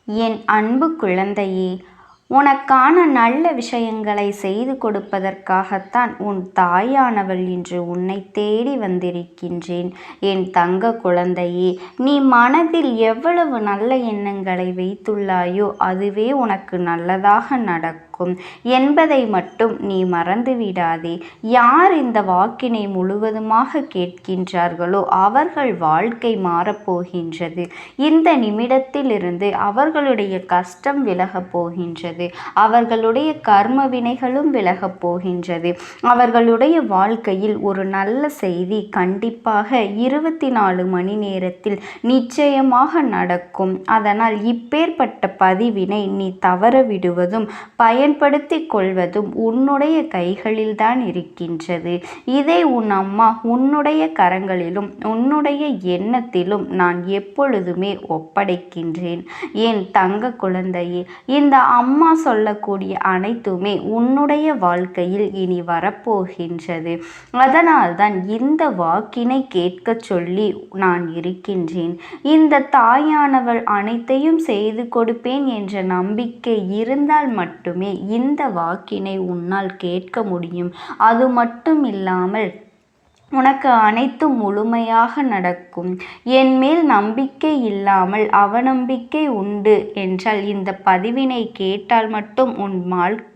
என் அன்பு குழந்தையே, உனக்கான நல்ல விஷயங்களை செய்து கொடுப்பதற்காகத்தான் உன் தாயானவள் இன்று உன்னை தேடி வந்திருக்கின்றேன். என் தங்க குழந்தையே, நீ மனதில் எவ்வளவு நல்ல எண்ணங்களை வைத்துள்ளாயோ அதுவே உனக்கு நல்லதாக நடக்கும் என்பதை மட்டும் நீ மறந்துவிடாதே. யார் இந்த வாக்கினை முழுவதுமாக கேட்கின்றார்களோ அவர்கள் வாழ்க்கை மாறப்போகின்றது. இந்த நிமிடத்திலிருந்து அவர்களுடைய கஷ்டம் விலகப் போகின்றது. அவர்களுடைய கர்ம வினைகளும் விலகப் போகின்றது. அவர்களுடைய வாழ்க்கையில் ஒரு நல்ல செய்தி கண்டிப்பாக 24 மணி நேரத்தில் நிச்சயமாக நடக்கும். அதனால் இப்பேற்பட்ட பதிவினை நீ தவற விடுவதும் பயன்படுத்தி கொள்வதும் உன்னுடைய கைகளில்தான் இருக்கின்றது. இதை உன் அம்மா உன்னுடைய கரங்களிலும் உன்னுடைய எண்ணத்திலும் நான் எப்பொழுதுமே ஒப்படைக்கின்றேன். என் தங்க குழந்தையே, இந்த அம்மா சொல்லக்கூடிய அனைத்துமே உன்னுடைய வாழ்க்கையில் இனி வரப்போகின்றது. அதனால்தான் இந்த வாக்கினை கேட்க சொல்லி நான் இருக்கின்றேன். இந்த தாயானவள் அனைத்தையும் செய்து கொடுப்பேன் என்ற நம்பிக்கை இருந்தால் மட்டுமே இந்த வாக்கினை உன்னால் கேட்க முடியும். அது மட்டும் இல்லாமல் உனக்கு அனைத்தும் முழுமையாக நடக்கும். என் மேல் நம்பிக்கை இல்லாமல் அவநம்பிக்கை உண்டு என்றால் இந்த பதிவினை கேட்டால் மட்டும் உன்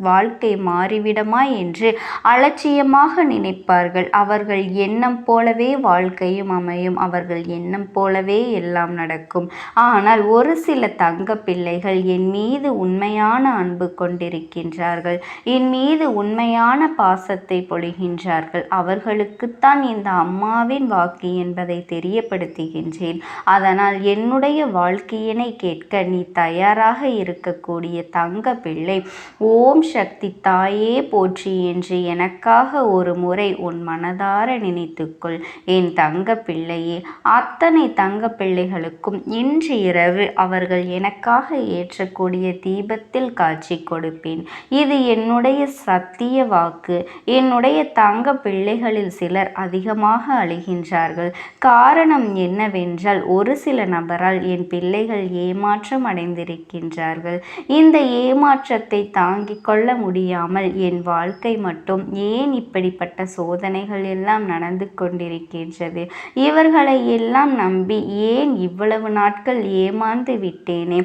வாழ்க்கை மாறிவிடுமா என்று அலட்சியமாக நினைப்பார்கள். அவர்கள் எண்ணம் போலவே வாழ்க்கையும் அமையும். அவர்கள் எண்ணம் போலவே எல்லாம் நடக்கும். ஆனால் ஒரு சில தங்க பிள்ளைகள் என் மீது உண்மையான அன்பு கொண்டிருக்கின்றார்கள். என் மீது உண்மையான பாசத்தை பொழிகின்றார்கள். அவர்களுக்குத்தான் இந்த அம்மாவின் வாக்கு என்பதை தெரியப்படுத்துகின்றேன். அதனால் என்னுடைய வாழ்க்கையினை கேட்க நீ தயாராக இருக்கக்கூடிய தங்க பிள்ளை, ஓம் சக்தி தாயே போற்றி என்று எனக்காக ஒரு முறை உன் மனதார நினைத்துக்கொள். என் தங்க பிள்ளையே, அத்தனை தங்க பிள்ளைகளுக்கும் இன்று இரவு அவர்கள் எனக்காக ஏற்றக்கூடிய தீபத்தில் காட்சி கொடுப்பேன். இது என்னுடைய சத்திய வாக்கு. என்னுடைய தங்க பிள்ளைகளில் சிலர் அதிகமாக அழுகின்றார்கள். காரணம் என்னவென்றால் ஒரு சில நபரால் என் பிள்ளைகள் ஏமாற்றம் அடைந்திருக்கின்றார்கள். இந்த ஏமாற்றத்தை தாங்கிக் கொள்ள முடியாமல் என் வாழ்க்கை மட்டும் ஏன் இப்படிப்பட்ட சோதனைகள் எல்லாம் நடந்து கொண்டிருக்கின்றது, இவர்களை எல்லாம் நம்பி ஏன் இவ்வளவு நாட்கள் ஏமாந்து விட்டேனே.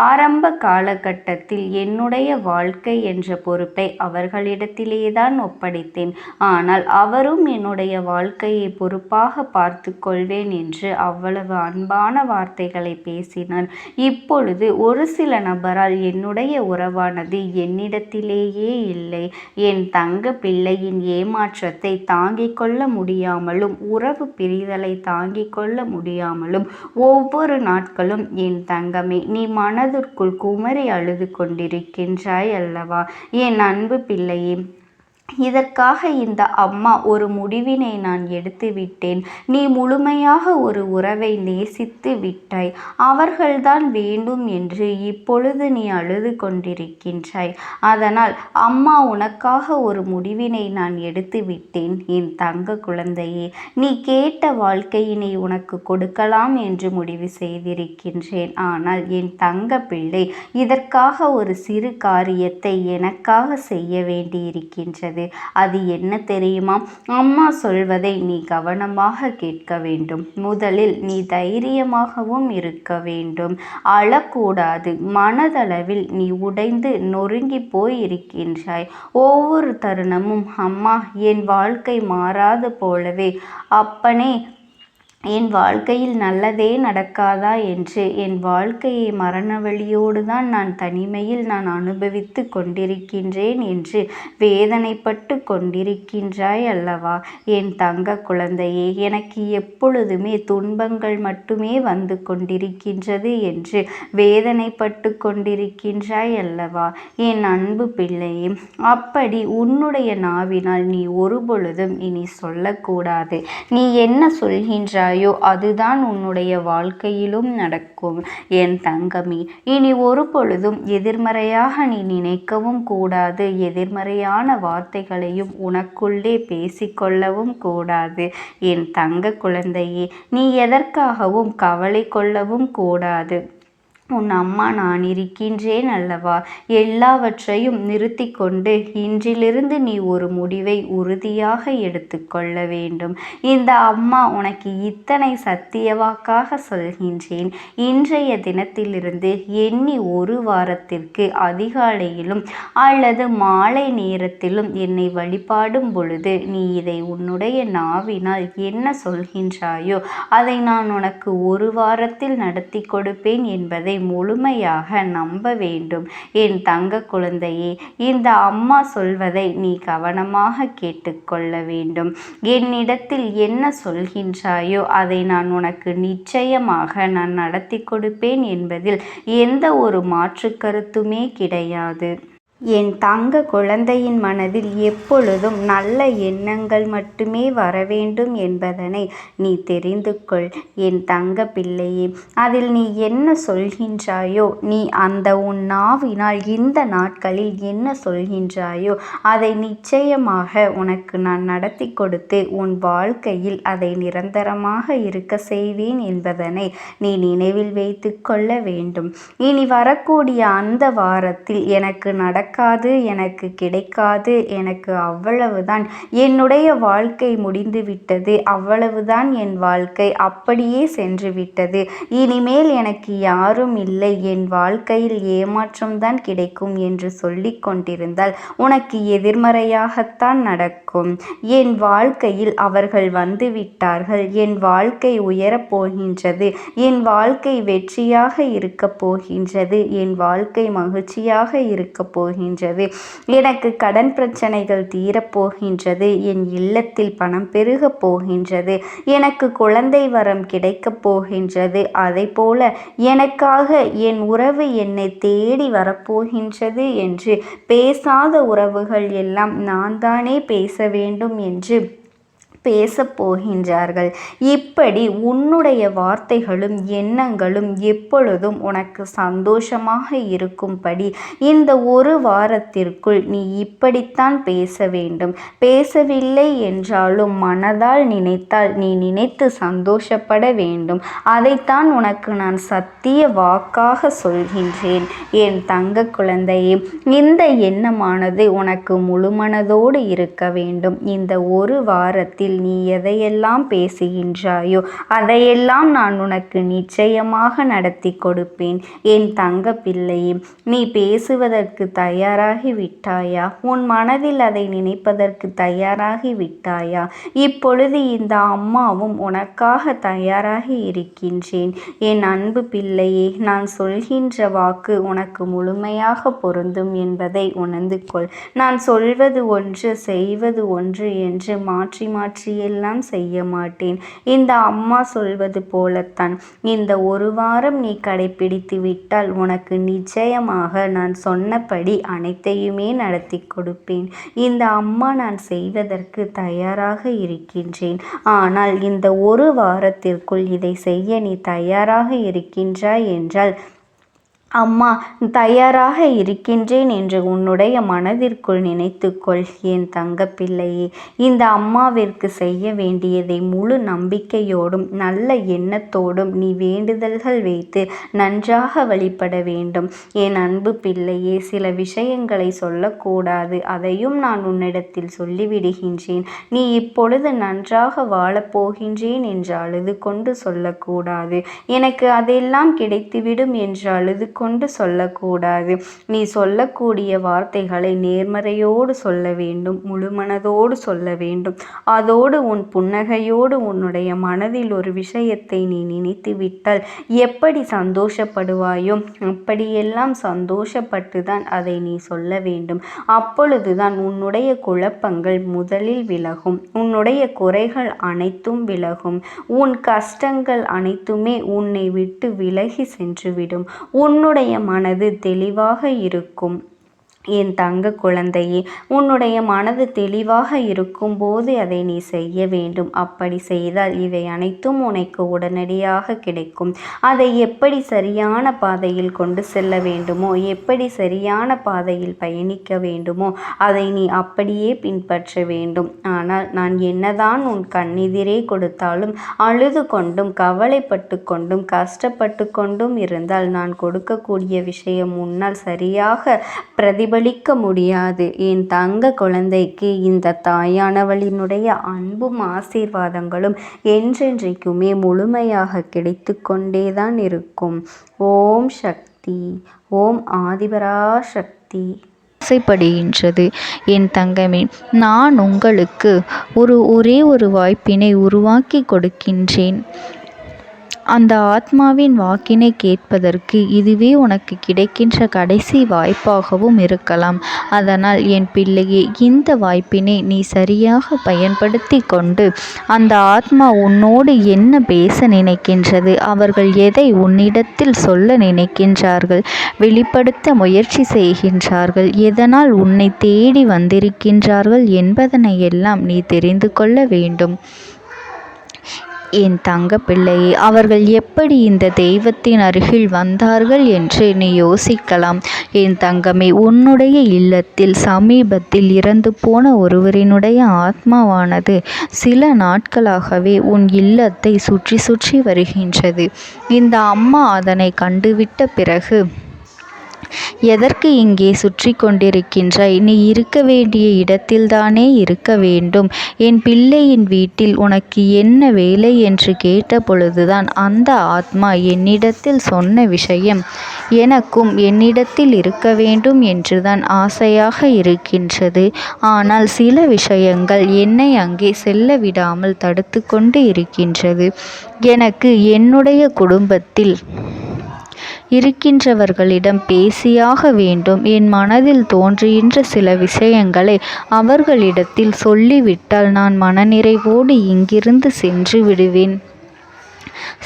ஆரம்ப காலகட்டத்தில் என்னுடைய வாழ்க்கை என்ற பொறுப்பை அவர்களிடத்திலேதான் ஒப்படைத்தேன். ஆனால் அவரும் என்னுடைய வாழ்க்கையை பொறுப்பாக பார்த்து கொள்வேன் என்று அவ்வளவு அன்பான வார்த்தைகளை பேசினார். இப்பொழுது ஒரு சில நபரால் என்னுடைய உறவானது என்னிடத்திலேயே இல்லை. என் தங்க பிள்ளையின் ஏமாற்றத்தை தாங்கிக் கொள்ள முடியாமலும் உறவு பிரிதலை தாங்கிக் கொள்ள முடியாமலும் ஒவ்வொரு நாட்களும் என் தங்கமே நீ மனதிற்குள் குமரி அழுது கொண்டிருக்கின்றாய் அல்லவா? என் அன்பு பிள்ளையே, இதற்காக இந்த அம்மா ஒரு முடிவினை நான் எடுத்து விட்டேன். நீ முழுமையாக ஒரு உறவை நேசித்து விட்டாய். அவர்கள்தான் வேண்டும் என்று இப்பொழுது நீ அழுது கொண்டிருக்கின்றாய். அதனால் அம்மா உனக்காக ஒரு முடிவினை நான் எடுத்து விட்டேன். என் தங்க குழந்தையே, நீ கேட்ட வாழ்க்கையினை உனக்கு கொடுக்கலாம் என்று முடிவு செய்திருக்கின்றேன். ஆனால் என் தங்க பிள்ளை, இதற்காக ஒரு சிறு காரியத்தை எனக்காக செய்ய வேண்டியிருக்கின்றது. அது என்ன தெரியுமா? அம்மா சொல்வதை நீ கவனமாக கேட்க வேண்டும். முதலில் நீ தைரியமாகவும் இருக்க வேண்டும். அழக்கூடாது. மனதளவில் நீ உடைந்து நொறுங்கி போய் இருக்கின்றாய். ஒவ்வொரு தருணமும் அம்மா என் வாழ்க்கை மாறாது போலவே, அப்பனே என் வாழ்க்கையில் நல்லதே நடக்காதா என்று என் வாழ்க்கையை மரண வழியோடு தான் நான் தனிமையில் நான் அனுபவித்து கொண்டிருக்கின்றேன் என்று வேதனைப்பட்டு கொண்டிருக்கின்றாய் அல்லவா? என் தங்க குழந்தையே, எனக்கு எப்பொழுதுமே துன்பங்கள் மட்டுமே வந்து கொண்டிருக்கின்றது என்று வேதனைப்பட்டு கொண்டிருக்கின்றாய் அல்லவா? என் அன்பு பிள்ளையே, அப்படி உன்னுடைய நாவினால் நீ ஒரு பொழுதும் இனி சொல்லக்கூடாது. நீ என்ன சொல்கின்றாய் அதுதான் உன்னுடைய வாழ்க்கையிலும் நடக்கும். என் தங்கமே, இனி ஒரு பொழுதும் எதிர்மறையாக நீ நினைக்கவும் கூடாது. எதிர்மறையான வார்த்தைகளையும் உனக்குள்ளே பேசிக்கொள்ளவும் கூடாது. என் தங்க குழந்தையே, நீ எதற்காகவும் கவலை கொள்ளவும் கூடாது. உன் அம்மா நான் இருக்கின்றேன் அல்லவா? எல்லாவற்றையும் நிறுத்தி கொண்டு இன்றிலிருந்து நீ ஒரு முடிவை உறுதியாக எடுத்துக்கொள்ள வேண்டும். இந்த அம்மா உனக்கு இத்தனை சத்தியவாக்காக சொல்கின்றேன். இன்றைய தினத்திலிருந்து எண்ணி ஒரு வாரத்திற்கு அதிகாலையிலும் அல்லது மாலை நேரத்திலும் என்னை வழிபாடும் பொழுது நீ இதை உன்னுடைய நாவினால் என்ன சொல்கின்றாயோ அதை நான் உனக்கு ஒரு வாரத்தில் நடத்தி கொடுப்பேன் என்பதை முழுமையாக நம்ப வேண்டும். என் தங்க குழந்தையே, இந்த அம்மா சொல்வதை நீ கவனமாக கேட்டுக்கொள்ள வேண்டும். என்னிடத்தில் என்ன சொல்கின்றாயோ அதை நான் உனக்கு நிச்சயமாக நான் நடத்தி கொடுப்பேன் என்பதில் எந்த ஒரு மாற்று கருத்துமே கிடையாது. என் தங்க குழந்தையின் மனதில் எப்பொழுதும் நல்ல எண்ணங்கள் மட்டுமே வர வேண்டும் என்பதனை நீ தெரிந்து கொள். என் தங்க பிள்ளையே, அதில் நீ என்ன சொல்கின்றாயோ, நீ அந்த உன் நாவினால் இந்த நாட்களில் என்ன சொல்கின்றாயோ அதை நிச்சயமாக உனக்கு நான் நடத்தி கொடுத்து உன் வாழ்க்கையில் அதை நிரந்தரமாக இருக்க செய்வேன் என்பதனை நீ நினைவில் வைத்து கொள்ள வேண்டும். இனி வரக்கூடிய அந்த வாரத்தில் எனக்கு எனக்கு கிடைக்காது, எனக்கு அவ்வளவுதான், என்னுடைய வாழ்க்கை முடிந்து விட்டது, அவ்வளவுதான், என் வாழ்க்கை அப்படியே சென்று விட்டது, இனிமேல் எனக்கு யாரும் இல்லை, என் வாழ்க்கையில் ஏமாற்றம்தான் கிடைக்கும் என்று சொல்லி கொண்டிருந்தால் உனக்கு எதிர்மறையாகத்தான் நடக்கும். என் வாழ்க்கையில் அவர்கள் வந்து விட்டார்கள், என் வாழ்க்கை உயரப் போகின்றது, என் வாழ்க்கை வெற்றியாக இருக்கப் போகின்றது, என் வாழ்க்கை மகிழ்ச்சியாக இருக்கப் போகின்றது, எனக்கு கடன் பிரச்சனைகள் தீரப்போகின்றது, என் இல்லத்தில் பணம் பெருகப் போகின்றது, எனக்கு குழந்தை வரம் கிடைக்கப் போகின்றது, அதை போல எனக்காக என் உறவு என்னை தேடி வரப்போகின்றது என்று பேசாத உறவுகள் எல்லாம் நான் தானே பேச வேண்டும் என்று பேசப் போகின்றார்கள். இப்படி உன்னுடைய வார்த்தைகளும் எண்ணங்களும் எப்பொழுதும் உனக்கு சந்தோஷமாக இருக்கும்படி இந்த ஒரு வாரத்திற்குள் நீ இப்படித்தான் பேச வேண்டும். பேசவில்லை என்றாலும் மனதால் நினைத்தால் நீ நினைத்து சந்தோஷப்பட வேண்டும். அதைத்தான் உனக்கு நான் சத்திய வாக்காக சொல்கின்றேன். என் தங்க குழந்தையே, இந்த எண்ணமானது உனக்கு முழுமனதோடு இருக்க வேண்டும். இந்த ஒரு வாரத்தில் நீ எதையெல்லாம் பேசுகின்றாயோ அதையெல்லாம் நான் உனக்கு நிச்சயமாக நடத்தி கொடுப்பேன். என் தங்க பிள்ளையே, நீ பேசுவதற்கு தயாராகி விட்டாயா? உன் மனதில் அதை நினைப்பதற்கு தயாராகி விட்டாயா? இப்பொழுது இந்த அம்மாவும் உனக்காக தயாராகி இருக்கின்றேன். என் அன்பு பிள்ளையே, நான் சொல்கின்ற வாக்கு உனக்கு முழுமையாக பொருந்தும் என்பதை உணர்ந்து கொள். நான் சொல்வது ஒன்று செய்வது ஒன்று என்று மாற்றி மாற்றி எல்லாம் செய்ய மாட்டேன். இந்த அம்மா சொல்வது போலத்தான் இந்த ஒரு வாரம் நீ கடைபிடித்து விட்டால் உனக்கு நிச்சயமாக நான் சொன்னபடி அனைத்தையுமே நடத்தி கொடுப்பேன். இந்த அம்மா நான் செய்வதற்கு தயாராக இருக்கின்றேன். ஆனால் இந்த ஒரு வாரத்திற்குள் இதை செய்ய நீ தயாராக இருக்கின்றாய் என்றால், அம்மா தயாராக இருக்கின்றேன் என்று உன்னுடைய மனதிற்குள் நினைத்துக்கொள். என் தங்க பிள்ளையே, இந்த அம்மாவிற்கு செய்ய வேண்டியதை முழு நம்பிக்கையோடும் நல்ல எண்ணத்தோடும் நீ வேண்டுதல்கள் வைத்து நன்றாக வழிபட வேண்டும். என் அன்பு பிள்ளையே, சில விஷயங்களை சொல்லக்கூடாது, அதையும் நான் உன்னிடத்தில் சொல்லிவிடுகின்றேன். நீ இப்பொழுது நன்றாக வாழப்போகின்றேன் என்று அழுது கொண்டு சொல்லக்கூடாது. எனக்கு அதெல்லாம் கிடைத்துவிடும் என்று அழுது கொண்டு சொல்லக்கூடாது. நீ சொல்லக்கூடிய வார்த்தைகளை நேர்மறையோடு சொல்ல வேண்டும், முழுமனதோடு சொல்ல வேண்டும். அதோடு உன் புன்னகையோடு உன்னுடைய மனதில் ஒரு விஷயத்தை நீ நினைத்து விட்டால் எப்படி சந்தோஷப்படுவாயோ அப்படியெல்லாம் சந்தோஷப்பட்டுதான் அதை நீ சொல்ல வேண்டும். அப்பொழுதுதான் உன்னுடைய குழப்பங்கள் முதலில் விலகும், உன்னுடைய குறைகள் அனைத்தும் விலகும், உன் கஷ்டங்கள் அனைத்துமே உன்னை விட்டு விலகி சென்றுவிடும். உன்னுடைய மனது தெளிவாக இருக்கும். என் தங்க குழந்தையே, உன்னுடைய மனது தெளிவாக இருக்கும்போது அதை நீ செய்ய வேண்டும். அப்படி செய்தால் இவை அனைத்தும் உனக்கு உடனடியாக கிடைக்கும். அதை எப்படி சரியான பாதையில் கொண்டு செல்ல வேண்டுமோ, எப்படி சரியான பாதையில் பயணிக்க வேண்டுமோ அதை நீ அப்படியே பின்பற்ற வேண்டும். ஆனால் நான் என்னதான் உன் கண்ணெதிரே கொடுத்தாலும் அழுது கொண்டும் கவலைப்பட்டு கொண்டும் கஷ்டப்பட்டு கொண்டும் இருந்தால் நான் கொடுக்கக்கூடிய விஷயம் உன்னால் சரியாக பிரதிபலிக்க முடியாது. என் தங்க குழந்தைக்கு இந்த தாயானவளினுடைய அன்பும் ஆசீர்வாதங்களும் என்றென்றைக்குமே முழுமையாக கிடைத்து கொண்டேதான் இருக்கும். ஓம் சக்தி. ஓம் ஆதிபராசக்தி. ஆசைப்படுகின்றது. என் தங்கமே, நான் உங்களுக்கு ஒரே ஒரு வாய்ப்பினை உருவாக்கி கொடுக்கின்றேன். அந்த ஆத்மாவின் வாக்கினை கேட்பதற்கு இதுவே உனக்கு கிடைக்கின்ற கடைசி வாய்ப்பாகவும் இருக்கலாம். அதனால் என் பிள்ளையே, இந்த வாய்ப்பினை நீ சரியாக பயன்படுத்தி கொண்டு அந்த ஆத்மா உன்னோடு என்ன பேச நினைக்கின்றது, அவர்கள் எதை உன்னிடத்தில் சொல்ல நினைக்கின்றார்கள், வெளிப்படுத்த முயற்சி செய்கின்றார்கள், எதனால் உன்னை தேடி வந்திருக்கின்றார்கள் என்பதனை எல்லாம் நீ தெரிந்து கொள்ள வேண்டும். என் தங்க பிள்ளையே, அவர்கள் எப்படி இந்த தெய்வத்தின் அருகில் வந்தார்கள் என்று நீ யோசிக்கலாம். என் தங்கமே, உன்னுடைய இல்லத்தில் சமீபத்தில் இறந்து போன ஒருவரினுடைய ஆத்மாவானது சில நாட்களாகவே உன் இல்லத்தை சுற்றி சுற்றி வருகின்றது. இந்த அம்மா அதனை கண்டுவிட்ட பிறகு, எதற்கு இங்கே சுற்றி கொண்டிருக்கின்றாய்? நீ இருக்க வேண்டிய இடத்தில்தானே இருக்க வேண்டும். என் பிள்ளையின் வீட்டில் உனக்கு என்ன வேலை என்று கேட்ட பொழுதுதான் அந்த ஆத்மா என்னிடத்தில் சொன்ன விஷயம், எனக்கும் என்னிடத்தில் இருக்க வேண்டும் என்றுதான் ஆசையாக இருக்கின்றது. ஆனால் சில விஷயங்கள் என்னை அங்கே செல்ல விடாமல் தடுத்து கொண்டு இருக்கின்றது. எனக்கு என்னுடைய குடும்பத்தில் இருக்கின்றவர்களிடம் பேசியாக வேண்டும். என் மனதில் தோன்றுகின்ற சில விஷயங்களை அவர்களிடத்தில் சொல்லிவிட்டால் நான் மனநிறைவோடு இங்கிருந்து சென்று விடுவேன்.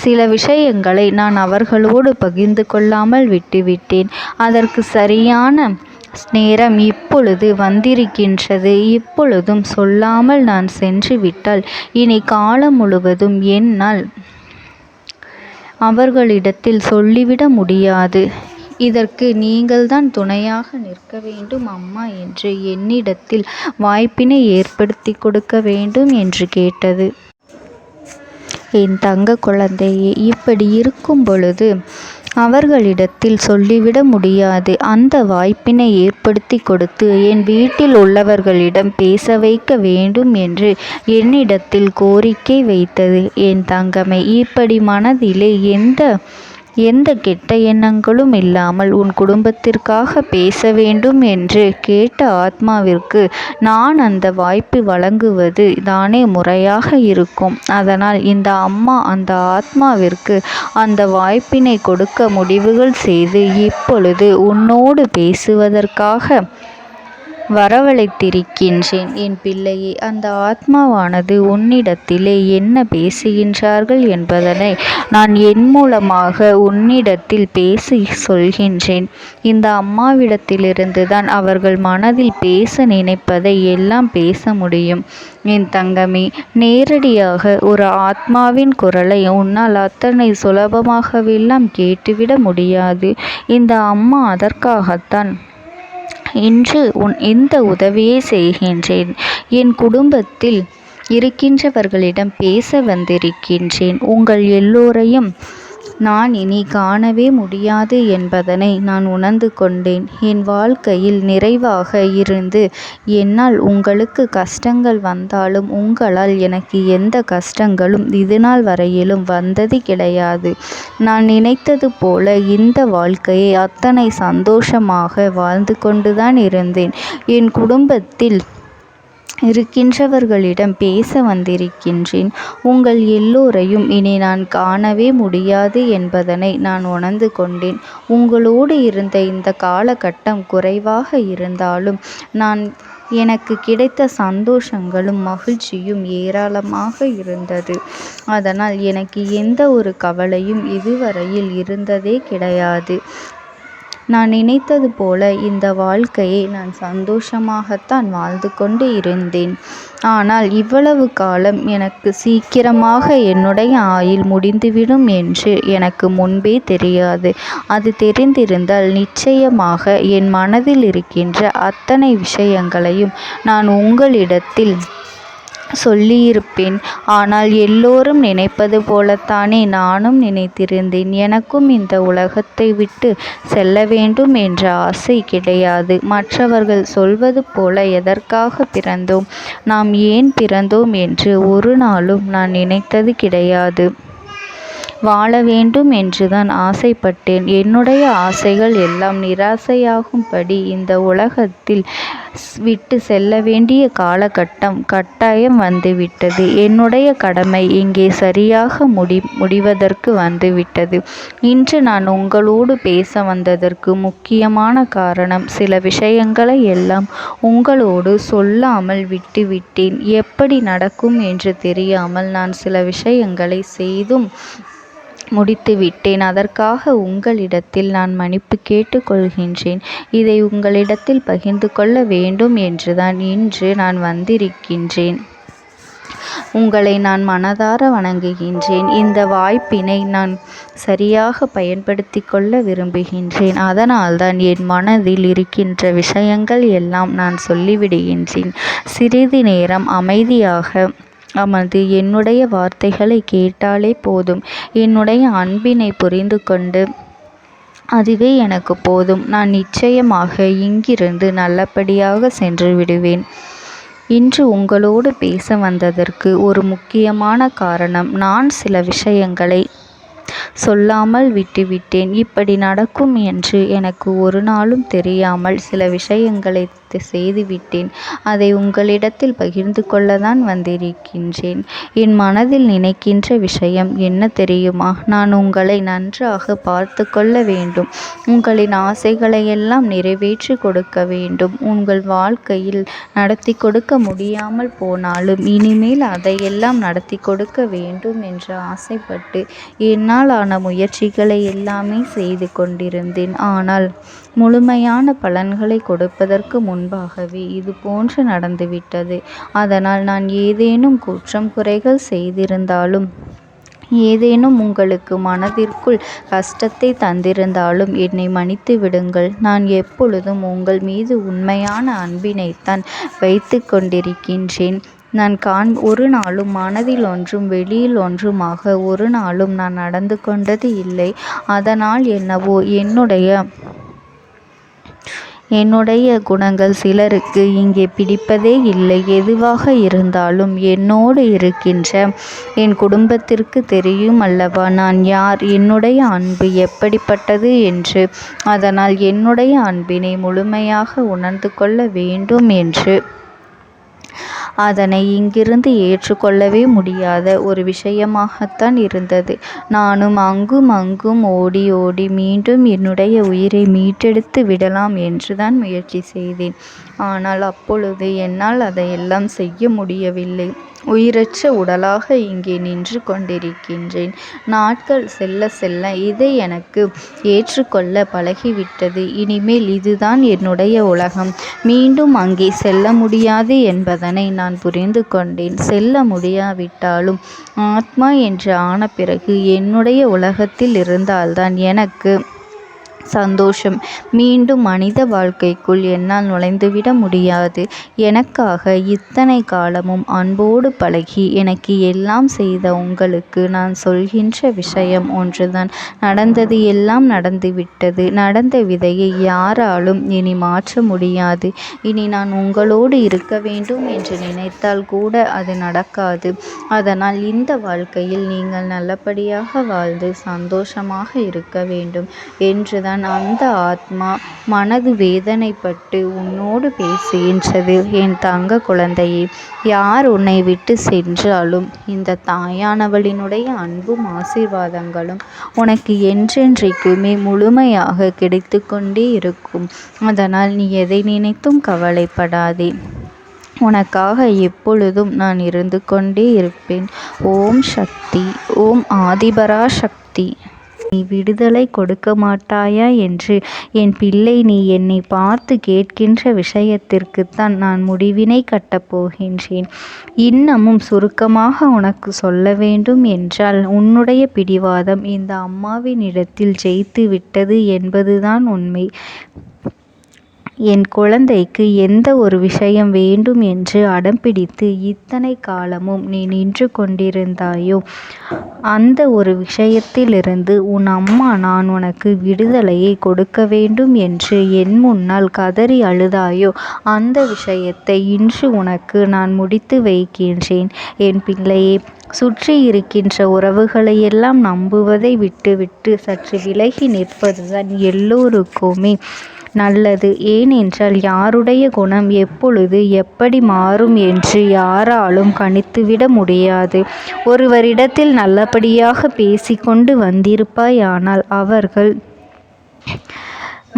சில விஷயங்களை நான் அவர்களோடு பகிர்ந்து கொள்ளாமல் விட்டுவிட்டேன். அதற்கு சரியான நேரம் இப்பொழுது வந்திருக்கின்றது. இப்பொழுதும் சொல்லாமல் நான் சென்று விட்டால் இனி காலம் முழுவதும் என்னால் அவர்களிடத்தில் சொல்லிவிட முடியாது. இதற்கு நீங்கள்தான் துணையாக நிற்க வேண்டும் அம்மா என்று என்னிடத்தில் வாய்ப்பினை ஏற்படுத்தி கொடுக்க வேண்டும் என்று கேட்டது. என் தங்க குழந்தையே, இப்படி இருக்கும் பொழுது அவர்களிடத்தில் சொல்லிவிட முடியாது. அந்த வாய்ப்பினை ஏற்படுத்தி கொடுத்து என் வீட்டில் உள்ளவர்களிடம் பேச வைக்க வேண்டும் என்று என்னிடத்தில் கோரிக்கை வைத்தது. என் தங்கமே, இப்படி மனதிலே எந்த கெட்ட எண்ணங்களும் இல்லாமல் உன் குடும்பத்திற்காக பேச வேண்டும் என்று கேட்ட ஆத்மாவிற்கு நான் அந்த வாய்ப்பு வழங்குவது தானே முறையாக இருக்கும். அதனால் இந்த அம்மா அந்த ஆத்மாவிற்கு அந்த வாய்ப்பினை கொடுக்க முடிவுகள் செய்து இப்பொழுது உன்னோடு பேசுவதற்காக வரவழைத்திருக்கின்றேன். என் பிள்ளையே, அந்த ஆத்மாவானது உன்னிடத்திலே என்ன பேசுகின்றார்கள் என்பதனை நான் என் மூலமாக உன்னிடத்தில் பேசி சொல்கின்றேன். இந்த அம்மாவிடத்திலிருந்து தான் அவர்கள் மனதில் பேச நினைப்பதை எல்லாம் பேச முடியும். என் தங்கமே, நேரடியாக ஒரு ஆத்மாவின் குரலை உன்னால் அத்தனை சுலபமாகவெல்லாம் கேட்டுவிட முடியாது. இந்த அம்மா அதற்காகத்தான் இன்று இந்த உதவியை செய்கின்றேன். என் குடும்பத்தில் இருக்கின்றவர்களிடம் பேச வந்திருக்கின்றேன். உங்கள் எல்லோரையும் நான் இனி காணவே முடியாது என்பதனை நான் உணர்ந்து கொண்டேன். என் வாழ்க்கையில் நிறைவாக இருந்து என்னால் உங்களுக்கு கஷ்டங்கள் வந்தாலும் உங்களால் எனக்கு எந்த கஷ்டங்களும் இதுநாள் வரையிலும் வந்தது கிடையாது. நான் நினைத்தது போல இந்த வாழ்க்கையை அத்தனை சந்தோஷமாக வாழ்ந்து கொண்டுதான் இருந்தேன். என் குடும்பத்தில் இருக்கின்றவர்களிடம் பேச வந்திருக்கின்றேன். உங்கள் எல்லோரையும் இனி நான் காணவே முடியாது என்பதனை நான் உணர்ந்து கொண்டேன். உங்களோடு இருந்த இந்த காலகட்டம் குறைவாக இருந்தாலும் எனக்கு கிடைத்த சந்தோஷங்களும் மகிழ்ச்சியும் ஏராளமாக இருந்தது. அதனால் எனக்கு எந்த ஒரு கவலையும் இதுவரையில் இருந்ததே கிடையாது. நான் நினைத்தது போல இந்த வாழ்க்கையை நான் சந்தோஷமாகத்தான் வாழ்ந்து கொண்டு இருந்தேன். ஆனால் இவ்வளவு காலம் எனக்கு சீக்கிரமாக என்னுடைய ஆயுள் முடிந்துவிடும் என்று எனக்கு முன்பே தெரியாது. அது தெரிந்திருந்தால் நிச்சயமாக என் மனதில் இருக்கின்ற அத்தனை விஷயங்களையும் நான் உங்களிடத்தில் சொல்லியிருப்பேன். ஆனால் எல்லோரும் நினைப்பது போலத்தானே நானும் நினைத்திருந்தேன். எனக்கும் இந்த உலகத்தை விட்டு செல்ல வேண்டும் என்ற ஆசை கிடையாது. மற்றவர்கள் சொல்வது போல எதற்காக பிறந்தோம், நாம் ஏன் பிறந்தோம் என்று ஒரு நாளும் நான் நினைத்தது கிடையாது. வாழ வேண்டும் என்றுதான் ஆசைப்பட்டேன். என்னுடைய ஆசைகள் எல்லாம் நிராசையாகும்படி இந்த உலகத்தில் விட்டு செல்ல வேண்டிய காலகட்டம் கட்டாயம் வந்துவிட்டது. என்னுடைய கடமை இங்கே சரியாக முடிவதற்கு வந்துவிட்டது. இன்று நான் உங்களோடு பேச வந்ததற்கு முக்கியமான காரணம், சில விஷயங்களை எல்லாம் உங்களோடு சொல்லாமல் விட்டுவிட்டேன். எப்படி நடக்கும் என்று தெரியாமல் நான் சில விஷயங்களை செய்தும் முடித்துவிட்டேன். அதற்காக உங்களிடத்தில் நான் மன்னிப்பு கேட்டுக்கொள்கின்றேன். இதை உங்களிடத்தில் பகிர்ந்து கொள்ள வேண்டும் என்றுதான் இன்று நான் வந்திருக்கின்றேன். உங்களை நான் மனதார வணங்குகின்றேன். இந்த வாய்ப்பினை நான் சரியாக பயன்படுத்தி கொள்ள விரும்புகின்றேன். அதனால்தான் என் மனதில் இருக்கின்ற விஷயங்கள் எல்லாம் நான் சொல்லிவிடுகின்றேன். சிறிது நேரம் அமைதியாக அமர்ந்து என்னுடைய வார்த்தைகளை கேட்டாலே போதும். என்னுடைய அன்பினை புரிந்து கொண்டு அதுவே எனக்கு போதும். நான் நிச்சயமாக இங்கிருந்து நல்லபடியாக சென்று விடுவேன். இன்று உங்களோடு பேச வந்ததற்கு ஒரு முக்கியமான காரணம், நான் சில விஷயங்களை சொல்லாமல் விட்டுவிட்டேன். இப்படி நடக்கும் என்று எனக்கு ஒரு நாளும் தெரியாமல் சில விஷயங்களை செய்துவிட்டேன். அதை உங்களிடத்தில் பகிர்ந்து கொள்ளத்தான் வந்திருக்கின்றேன். என் மனதில் நினைக்கின்ற விஷயம் என்ன தெரியுமா? நான் உங்களை நன்றாக பார்த்து கொள்ள வேண்டும். உங்களின் ஆசைகளை எல்லாம் நிறைவேற்றி கொடுக்க வேண்டும். உங்கள் வாழ்க்கையில் நடத்தி கொடுக்க முடியாமல் போனாலும் இனிமேல் அதையெல்லாம் நடத்தி கொடுக்க வேண்டும் என்று ஆசைப்பட்டு என்னால் ஆன முயற்சிகளை எல்லாமே செய்து கொண்டிருந்தேன். ஆனால் முழுமையான பலன்களை கொடுப்பதற்கு முன்பாகவே இது போன்று நடந்துவிட்டது. அதனால் நான் ஏதேனும் குற்றம் குறைகள் செய்திருந்தாலும், ஏதேனும் உங்களுக்கு மனதிற்குள் கஷ்டத்தை தந்திருந்தாலும் என்னை மன்னித்து விடுங்கள். நான் எப்பொழுதும் உங்கள் மீது உண்மையான அன்பினைத்தான் வைத்து கொண்டிருக்கின்றேன். நான் ஒரு நாளும் மனதில் ஒன்றும் வெளியில் ஒன்றுமாக ஒரு நாளும் நான் நடந்து கொண்டது இல்லை. அதனால் என்னவோ என்னுடைய குணங்கள் சிலருக்கு இங்கே பிடிப்பதே இல்லை. எதுவாக இருந்தாலும் என்னோடு இருக்கின்ற என் குடும்பத்திற்கு தெரியும் அல்லவா நான் யார், என்னுடைய அன்பு எப்படிப்பட்டது என்று. அதனால் என்னுடைய அன்பினை முழுமையாக உணர்ந்து கொள்ள வேண்டும் என்று அதனை இங்கிருந்து ஏற்றுக்கொள்ளவே முடியாத ஒரு விஷயமாகத்தான் இருந்தது. நானும் அங்கும் அங்கும் ஓடி ஓடி மீண்டும் என்னுடைய உயிரை மீட்டெடுத்து விடலாம் என்றுதான் முயற்சி செய்தேன். ஆனால் அப்பொழுது என்னால் அதையெல்லாம் செய்ய முடியவில்லை. உயிரற்ற உடலாக இங்கே நின்று கொண்டிருக்கின்றேன். நாட்கள் செல்ல செல்ல இதை எனக்கு ஏற்றுக்கொள்ள பழகிவிட்டது. இனிமேல் இதுதான் என்னுடைய உலகம். மீண்டும் அங்கே செல்ல முடியாது என்பதனை நான் புரிந்து கொண்டேன். செல்ல முடியாவிட்டாலும் ஆத்மா என்று ஆன பிறகு என்னுடைய உலகத்தில் இருந்தால்தான் எனக்கு சந்தோஷம். மீண்டும் மனித வாழ்க்கைக்குள் என்னால் நுழைந்துவிட முடியாது. எனக்காக இத்தனை காலமும் அன்போடு பழகி எனக்கு எல்லாம் செய்த உங்களுக்கு நான் சொல்கின்ற விஷயம் ஒன்றுதான். நடந்தது எல்லாம் நடந்துவிட்டது. நடந்த விதையை யாராலும் இனி மாற்ற முடியாது. இனி நான் உங்களோடு இருக்க வேண்டும் என்று நினைத்தால் கூட அது நடக்காது. அதனால் இந்த வாழ்க்கையில் நீங்கள் நல்லபடியாக வாழ்ந்து சந்தோஷமாக இருக்க வேண்டும் என்றுதான் அந்த ஆத்மா மனது வேதனைப்பட்டு உன்னோடு பேசுகின்றது. என் தங்க குழந்தையே, யார் உன்னை விட்டு சென்றாலும் இந்த தாயானவளினுடைய அன்பும் ஆசீர்வாதங்களும் உனக்கு என்றென்றைக்குமே முழுமையாக கிடைத்து கொண்டே இருக்கும். அதனால் நீ எதை நினைத்தும் கவலைப்படாதே. உனக்காக எப்பொழுதும் நான் இருந்து கொண்டே இருப்பேன். ஓம் சக்தி. ஓம் ஆதிபரா சக்தி. விடுதலை கொடுக்க மாட்டாயா என்று என் பிள்ளை நீ என்னை பார்த்து கேட்கின்ற விஷயத்திற்குத்தான் நான் முடிவினை கட்டப் போகின்றேன். இன்னமும் சுருக்கமாக உனக்கு சொல்ல வேண்டும் என்றால் உன்னுடைய பிடிவாதம் இந்த அம்மாவினிடத்தில் ஜெயித்து விட்டது என்பதுதான் உண்மை. என் குழந்தைக்கு எந்த ஒரு விஷயம் வேண்டும் என்று அடம்பிடித்து இத்தனை காலமும் நீ நின்று கொண்டிருந்தாயோ அந்த ஒரு விஷயத்திலிருந்து உன் அம்மா நான் உனக்கு விடுதலையை கொடுக்க வேண்டும் என்று என் முன்னால் கதறி அழுதாயோ அந்த விஷயத்தை இன்று உனக்கு நான் முடித்து வைக்கின்றேன். என் பிள்ளையே, சுற்றி இருக்கின்ற உறவுகளையெல்லாம் நம்புவதை விட்டுவிட்டு சற்று விலகி நிற்பதுதான் எல்லோருக்குமே நல்லது. ஏனென்றால் யாருடைய குணம் எப்பொழுது எப்படி மாறும் என்று யாராலும் கணித்துவிட முடியாது. ஒருவரிடத்தில் நல்லபடியாக பேசிக்கொண்டு வந்திருப்பாயானால் அவர்கள்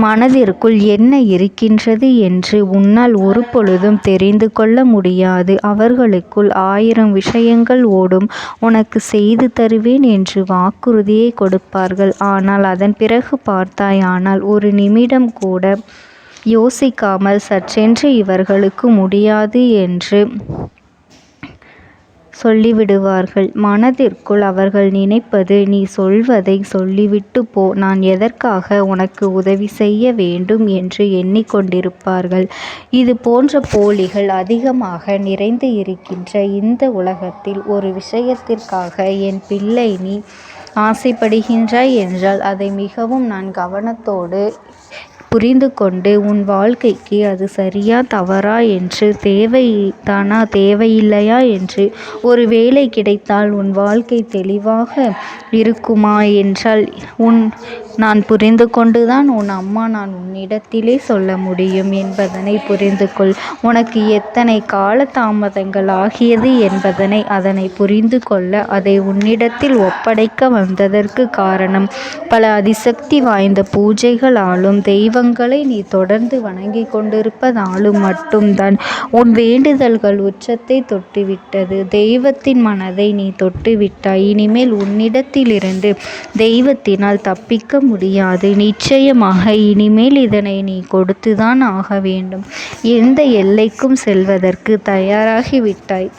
மனதிற்குள் என்ன இருக்கின்றது என்று உன்னால் ஒரு பொழுதும் தெரிந்து கொள்ள முடியாது. அவர்களுக்குள் 1000 விஷயங்கள் ஓடும். உனக்கு செய்து தருவேன் என்று வாக்குறுதியை கொடுப்பார்கள். ஆனால் அதன் பிறகு பார்த்தாயானால் ஒரு நிமிடம் கூட யோசிக்காமல் சற்றென்று இவர்களுக்கு முடியாது என்று சொல்லிவிடுவார்கள். மனதிற்குள் அவர்கள் நினைப்பது, நீ சொல்வதை சொல்லிவிட்டு போ, நான் எதற்காக உனக்கு உதவி செய்ய வேண்டும் என்று எண்ணிக்கொண்டிருப்பார்கள். இது போன்ற போலிகள் அதிகமாக நிறைந்து இருக்கின்ற இந்த உலகத்தில் ஒரு விஷயத்திற்காக என் பிள்ளை நீ ஆசைப்படுகின்றாய் என்றால் அதை மிகவும் நான் கவனத்தோடு புரிந்து கொண்டு உன் வாழ்க்கைக்கு அது சரியா தவறா என்று தேவைதானா தேவையில்லையா என்று ஒரு வேளை கிடைத்தால் உன் வாழ்க்கை தெளிவாக இருக்குமா என்றால் நான் புரிந்து கொண்டுதான் உன் அம்மா நான் உன்னிடத்திலே சொல்ல முடியும் என்பதனை புரிந்து கொள். உனக்கு எத்தனை கால தாமதங்கள் ஆகியது என்பதனை அதனை புரிந்து கொள்ள அதை உன்னிடத்தில் ஒப்படைக்க வந்ததற்கு காரணம் பல அதிசக்தி வாய்ந்த பூஜைகளாலும் தெய்வங்களை நீ தொடர்ந்து வணங்கி கொண்டிருப்பதாலும் மட்டும்தான் உன் வேண்டுதல்கள் உச்சத்தை தொட்டுவிட்டது. தெய்வத்தின் மனதை நீ தொட்டுவிட்டாய். இனிமேல் உன்னிடத்திலிருந்து தெய்வத்தினால் தப்பிக்க முடியாது. நிச்சயமாக இனிமேல் இதனை நீ கொடுத்துதான் ஆக வேண்டும். எந்த எல்லைக்கும் செல்வதற்கு தயாராகிவிட்டாய்.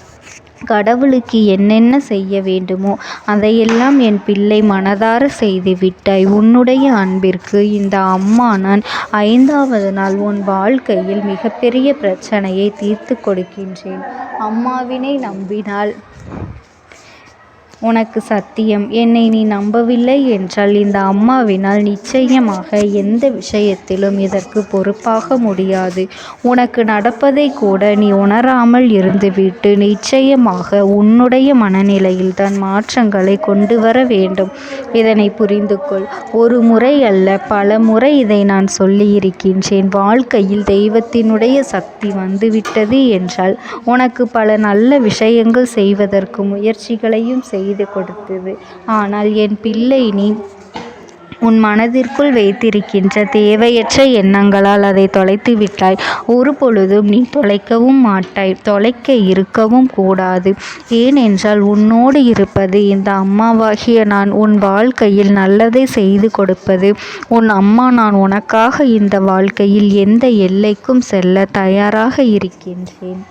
கடவுளுக்கு என்னென்ன செய்ய வேண்டுமோ அதையெல்லாம் என் பிள்ளை மனதார செய்து விட்டாய். உன்னுடைய அன்பிற்கு இந்த அம்மா நான் 5வது நாள் உன் வாழ்க்கையில் மிகப்பெரிய பிரச்சனையை தீர்த்து கொடுக்கின்றேன். அம்மாவினை நம்பினால் உனக்கு சத்தியம். என்னை நீ நம்பவில்லை என்றால் இந்த அம்மாவினால் நிச்சயமாக எந்த விஷயத்திலும் இதற்கு பொறுப்பாக முடியாது. உனக்கு நடப்பதை கூட நீ உணராமல் இருந்துவிட்டு நிச்சயமாக உன்னுடைய மனநிலையில் தான் மாற்றங்களை கொண்டு வர வேண்டும். இதனை புரிந்து கொள். ஒரு முறை அல்ல பல முறை இதை நான் சொல்லியிருக்கின்றேன். வாழ்க்கையில் தெய்வத்தினுடைய சக்தி வந்துவிட்டது என்றால் உனக்கு பல நல்ல விஷயங்கள் செய்வதற்கு முயற்சிகளையும் செய்து கொடுத்தது. ஆனால் என் பிள்ளை நீ உன் மனதிற்குள் வைத்திருக்கின்ற தேவையற்ற எண்ணங்களால் அதை தொலைத்து விட்டாய். ஒரு பொழுதும் நீ தொலைக்கவும் மாட்டாய். தொலைக்க இருக்கவும் கூடாது. ஏனென்றால் உன்னோடு இருப்பது இந்த அம்மாவாகிய நான். உன் வாழ்க்கையில் நல்லதை செய்து கொடுப்பது உன் அம்மா நான். உனக்காக இந்த வாழ்க்கையில் எந்த எல்லைக்கும் செல்ல தயாராக இருக்கின்றேன்.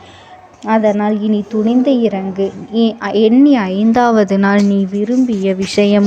அதனால் இனி துணிந்து இறங்கு. எண்ணி 5வது நாள் நீ விரும்பிய விஷயம்